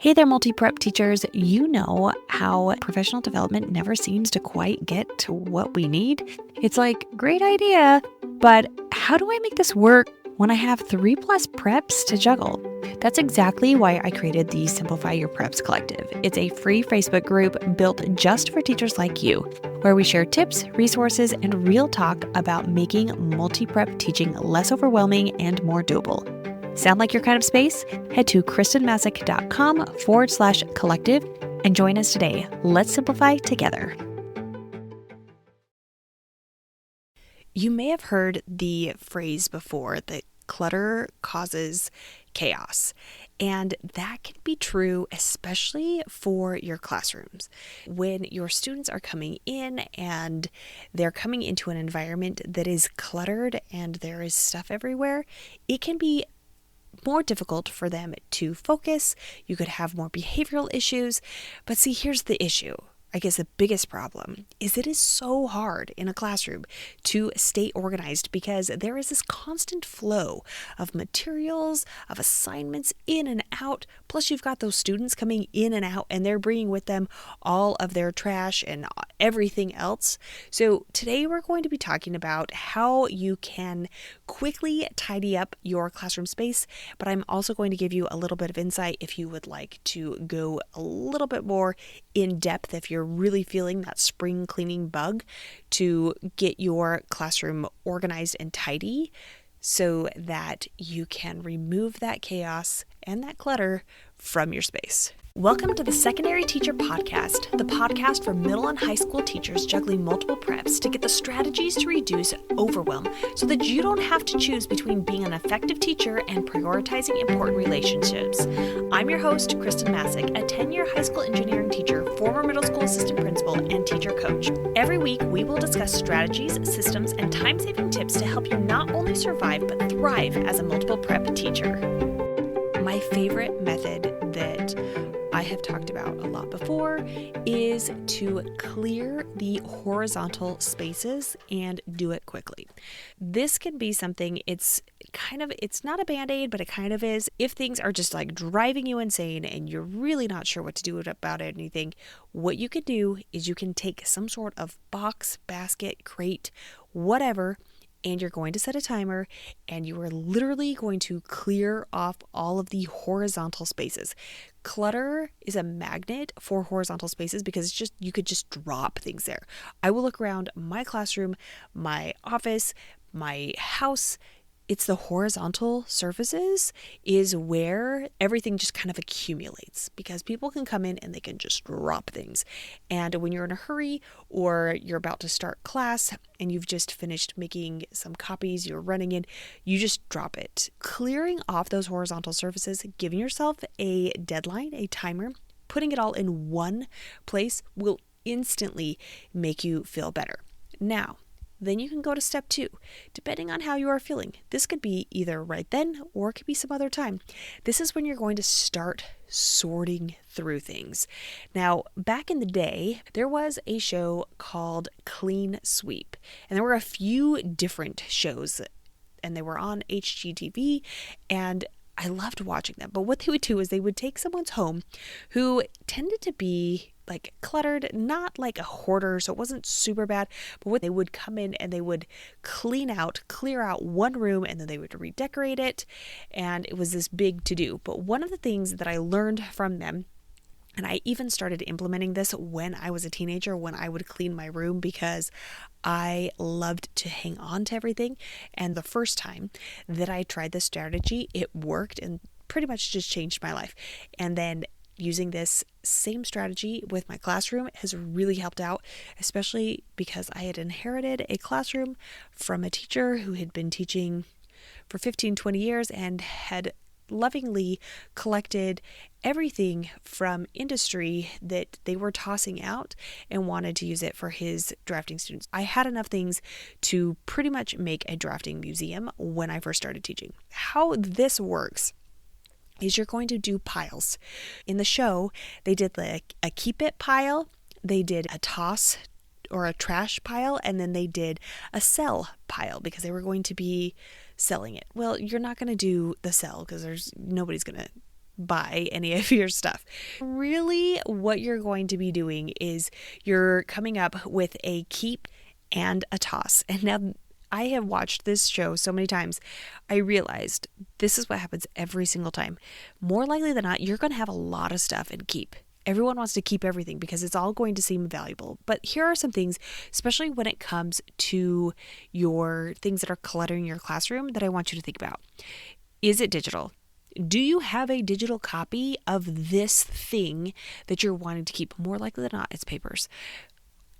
Hey there, multi-prep teachers. You know how professional development never seems to quite get to what we need? It's like, great idea, but how do I make this work when I have 3+ preps to juggle? That's exactly why I created the Simplify Your Preps Collective. It's a free Facebook group built just for teachers like you, where we share tips, resources, and real talk about making multi-prep teaching less overwhelming and more doable. Sound like your kind of space? Head to kristenmasick.com/collective and join us today. Let's simplify together. You may have heard the phrase before that clutter causes chaos. And that can be true, especially for your classrooms. When your students are coming in and they're coming into an environment that is cluttered and there is stuff everywhere, it can be more difficult for them to focus. You could have more behavioral issues. But see, here's the issue. I guess the biggest problem is it is so hard in a classroom to stay organized because there is this constant flow of materials, of assignments in and out. Plus, you've got those students coming in and out and they're bringing with them all of their trash and everything else. So today we're going to be talking about how you can quickly tidy up your classroom space, but I'm also going to give you a little bit of insight if you would like to go a little bit more in depth, if you're really feeling that spring cleaning bug, to get your classroom organized and tidy so that you can remove that chaos and that clutter from your space. Welcome to the Secondary Teacher Podcast, the podcast for middle and high school teachers juggling multiple preps to get the strategies to reduce overwhelm so that you don't have to choose between being an effective teacher and prioritizing important relationships. I'm your host, Kristen Masick, a 10-year high school engineering teacher, former middle school assistant principal, and teacher coach. Every week, we will discuss strategies, systems, and time-saving tips to help you not only survive but thrive as a multiple prep teacher. My favorite method that I have talked about a lot before is to clear the horizontal spaces and do it quickly. This can be something, it's not a band-aid, but it kind of is. If things are just like driving you insane and you're really not sure what to do about anything, what you could do is you can take some sort of box, basket, crate, whatever, and you're going to set a timer and you are literally going to clear off all of the horizontal spaces. Clutter is a magnet for horizontal spaces because you could just drop things there. I will look around my classroom, my office, my house. It's the horizontal surfaces is where everything just kind of accumulates because people can come in and they can just drop things. And when you're in a hurry or you're about to start class and you've just finished making some copies, you're running in, you just drop it. Clearing off those horizontal surfaces, giving yourself a deadline, a timer, putting it all in one place will instantly make you feel better. Now, then you can go to step 2, depending on how you are feeling. This could be either right then or it could be some other time. This is when you're going to start sorting through things. Now, back in the day, there was a show called Clean Sweep, and there were a few different shows, and they were on HGTV, and I loved watching them. But what they would do is they would take someone's home who tended to be like cluttered, not like a hoarder, so it wasn't super bad, but what they would come in and they would clear out one room, and then they would redecorate it, and it was this big to-do. But one of the things that I learned from them, and I even started implementing this when I was a teenager, when I would clean my room because I loved to hang on to everything. And the first time that I tried this strategy, it worked and pretty much just changed my life. And then using this same strategy with my classroom has really helped out, especially because I had inherited a classroom from a teacher who had been teaching for 15, 20 years and had lovingly collected everything from industry that they were tossing out and wanted to use it for his drafting students. I had enough things to pretty much make a drafting museum when I first started teaching. How this works is you're going to do piles. In the show, they did like a keep it pile, they did a toss or a trash pile, and then they did a sell pile because they were going to be selling it. Well, you're not going to do the sell because nobody's going to buy any of your stuff. Really, what you're going to be doing is you're coming up with a keep and a toss. And now I have watched this show so many times, I realized this is what happens every single time. More likely than not, you're going to have a lot of stuff in keep. Everyone wants to keep everything because it's all going to seem valuable. But here are some things, especially when it comes to your things that are cluttering your classroom, that I want you to think about. Is it digital? Do you have a digital copy of this thing that you're wanting to keep? More likely than not, it's papers.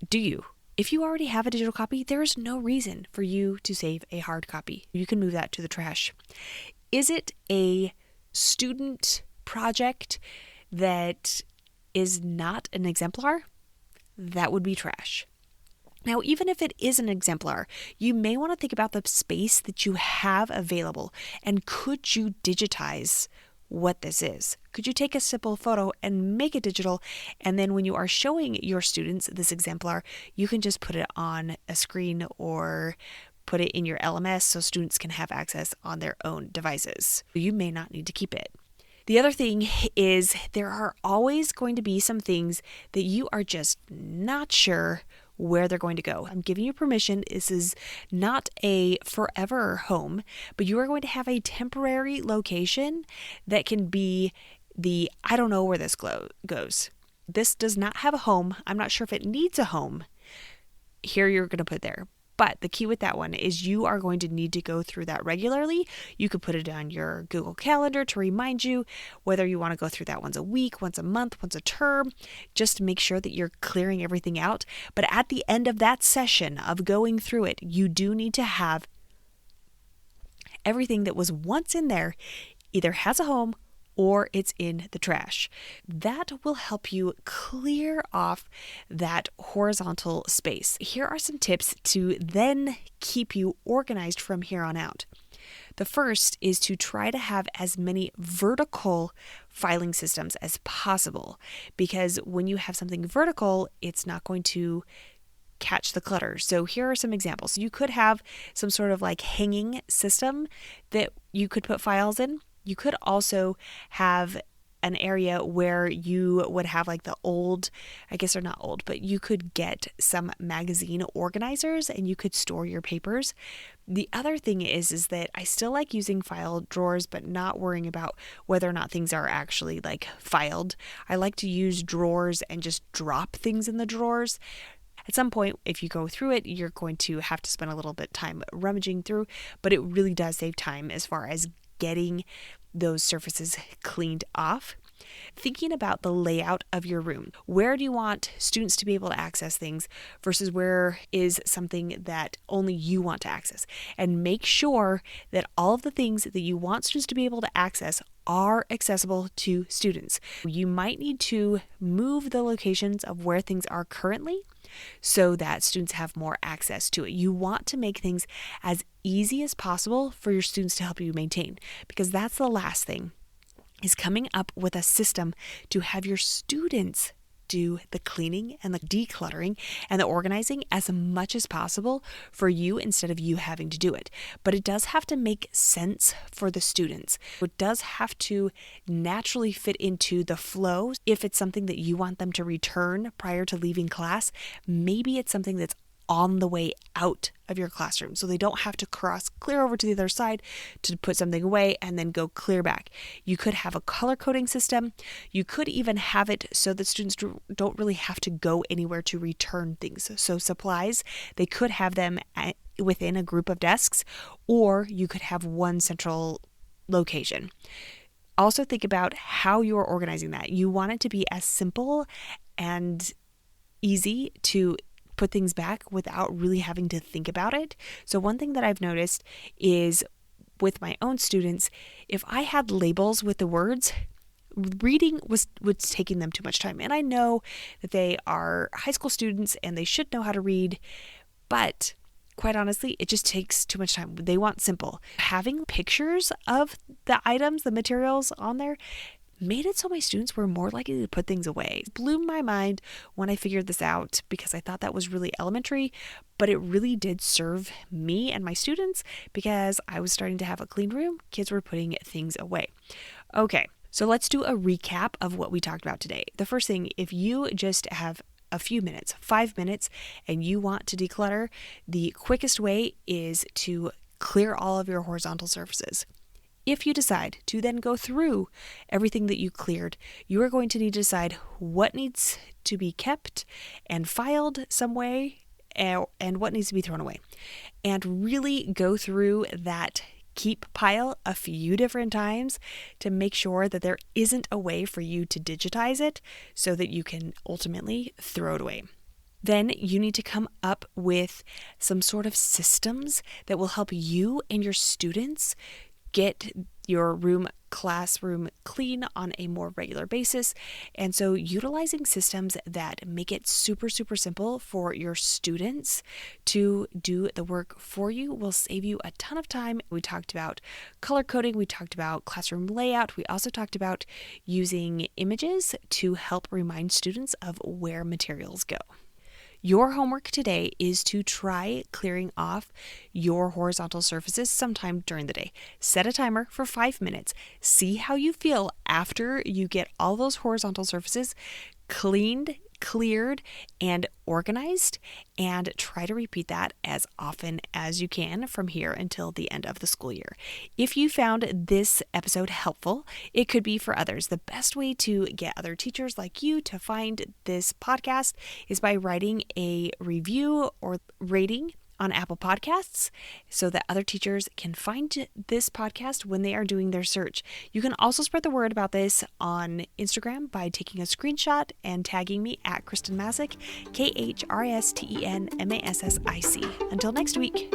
Do you? If you already have a digital copy, there is no reason for you to save a hard copy. You can move that to the trash. Is it a student project that is not an exemplar? That would be trash. Now, even if it is an exemplar, you may want to think about the space that you have available, and could you digitize what this is? Could you take a simple photo and make it digital, and then when you are showing your students this exemplar, you can just put it on a screen or put it in your LMS so students can have access on their own devices. You may not need to keep it. The other thing is there are always going to be some things that you are just not sure where they're going to go. I'm giving you permission. This is not a forever home, but you are going to have a temporary location that can be the I don't know where this goes. This does not have a home. I'm not sure if it needs a home. Here you're going to put there. But the key with that one is you are going to need to go through that regularly. You could put it on your Google Calendar to remind you, whether you want to go through that once a week, once a month, once a term, just to make sure that you're clearing everything out. But at the end of that session of going through it, you do need to have everything that was once in there either has a home or it's in the trash. That will help you clear off that horizontal space. Here are some tips to then keep you organized from here on out. The first is to try to have as many vertical filing systems as possible, because when you have something vertical, it's not going to catch the clutter. So here are some examples. You could have some sort of like hanging system that you could put files in. You could also have an area where you would have like the old, I guess they're not old, but you could get some magazine organizers and you could store your papers. The other thing is that I still like using file drawers, but not worrying about whether or not things are actually like filed. I like to use drawers and just drop things in the drawers. At some point, if you go through it, you're going to have to spend a little bit of time rummaging through, but it really does save time as far as getting those surfaces cleaned off. Thinking about the layout of your room. Where do you want students to be able to access things versus where is something that only you want to access? And make sure that all of the things that you want students to be able to access are accessible to students. You might need to move the locations of where things are currently so that students have more access to it. You want to make things as easy as possible for your students to help you maintain, because that's the last thing, is coming up with a system to have your students do the cleaning and the decluttering and the organizing as much as possible for you instead of you having to do it. But it does have to make sense for the students. It does have to naturally fit into the flow. If it's something that you want them to return prior to leaving class, maybe it's something that's on the way out of your classroom, so they don't have to cross clear over to the other side to put something away and then go clear back. You could have a color coding system. You could even have it so that students don't really have to go anywhere to return things. So supplies, they could have them within a group of desks, or you could have one central location. Also think about how you're organizing that. You want it to be as simple and easy to put things back without really having to think about it. So one thing that I've noticed is with my own students, if I had labels with the words, reading was taking them too much time. And I know that they are high school students and they should know how to read, but quite honestly, it just takes too much time. They want simple. Having pictures of the items, the materials on there, made it so my students were more likely to put things away. It blew my mind when I figured this out, because I thought that was really elementary, but it really did serve me and my students because I was starting to have a clean room. Kids were putting things away. Okay, So let's do a recap of what we talked about today. The first thing, if you just have a few minutes, 5 minutes, and you want to declutter, the quickest way is to clear all of your horizontal surfaces. If you decide to then go through everything that you cleared, you are going to need to decide what needs to be kept and filed some way and what needs to be thrown away. And really go through that keep pile a few different times to make sure that there isn't a way for you to digitize it so that you can ultimately throw it away. Then you need to come up with some sort of systems that will help you and your students get your classroom clean on a more regular basis. And so utilizing systems that make it super, super simple for your students to do the work for you will save you a ton of time. We talked about color coding. We talked about classroom layout. We also talked about using images to help remind students of where materials go. Your homework today is to try clearing off your horizontal surfaces sometime during the day. Set a timer for 5 minutes. See how you feel after you get all those horizontal surfaces cleaned, cleared, and organized, and try to repeat that as often as you can from here until the end of the school year. If you found this episode helpful, it could be for others. The best way to get other teachers like you to find this podcast is by writing a review or rating on Apple Podcasts so that other teachers can find this podcast when they are doing their search. You can also spread the word about this on Instagram by taking a screenshot and tagging me at Kristen Masick, KRISTENMASSIC. Until next week.